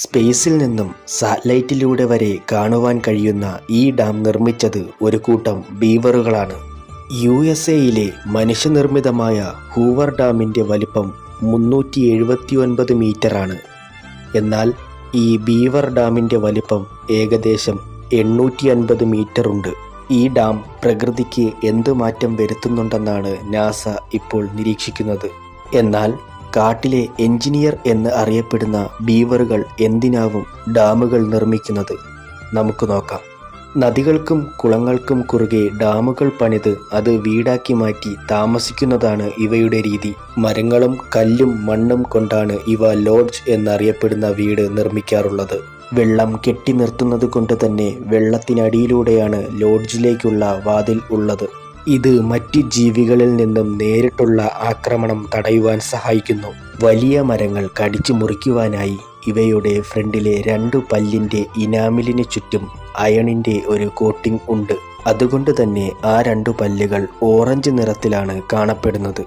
സ്പേസിൽ നിന്നും സാറ്റലൈറ്റിലൂടെ വരെ കാണുവാൻ കഴിയുന്ന ഈ ഡാം നിർമ്മിച്ചത് ഒരു കൂട്ടം ബീവറുകളാണ്. യുഎസ്എയിലെ മനുഷ്യനിർമ്മിതമായ ഹൂവർ ഡാമിൻ്റെ വലിപ്പം 379 മീറ്ററാണ്. എന്നാൽ ഈ ബീവർ ഡാമിൻ്റെ വലിപ്പം ഏകദേശം 850 മീറ്ററുണ്ട്. ഈ ഡാം പ്രകൃതിക്ക് എന്ത് മാറ്റം വരുത്തുന്നുണ്ടെന്നാണ് നാസ ഇപ്പോൾ നിരീക്ഷിക്കുന്നത്. എന്നാൽ കാട്ടിലെ എഞ്ചിനീയർ എന്ന് അറിയപ്പെടുന്ന ബീവറുകൾ എന്തിനാവും ഡാമുകൾ നിർമ്മിക്കുന്നത്? നമുക്ക് നോക്കാം. നദികൾക്കും കുളങ്ങൾക്കും കുറുകെ ഡാമുകൾ പണിത് അത് വീടാക്കി മാറ്റി താമസിക്കുന്നതാണ് ഇവയുടെ രീതി. മരങ്ങളും കല്ലും മണ്ണും കൊണ്ടാണ് ഇവ ലോഡ്ജ് എന്നറിയപ്പെടുന്ന വീട് നിർമ്മിക്കാറുള്ളത്. വെള്ളം കെട്ടി നിർത്തുന്നത് കൊണ്ട് തന്നെ വെള്ളത്തിനടിയിലൂടെയാണ് ലോഡ്ജിലേക്കുള്ള വാതിൽ ഉള്ളത്. ഇത് മറ്റ് ജീവികളിൽ നിന്നും നേരിട്ടുള്ള ആക്രമണം തടയുവാൻ സഹായിക്കുന്നു. വലിയ മരങ്ങൾ കടിച്ചു മുറിക്കുവാനായി ഇവയുടെ ഫ്രണ്ടിലെ 2 പല്ലിൻ്റെ ഇനാമിലിന് ചുറ്റും അയണിൻ്റെ ഒരു കോട്ടിംഗ് ഉണ്ട്. അതുകൊണ്ട് തന്നെ ആ 2 പല്ലുകൾ ഓറഞ്ച് നിറത്തിലാണ് കാണപ്പെടുന്നത്.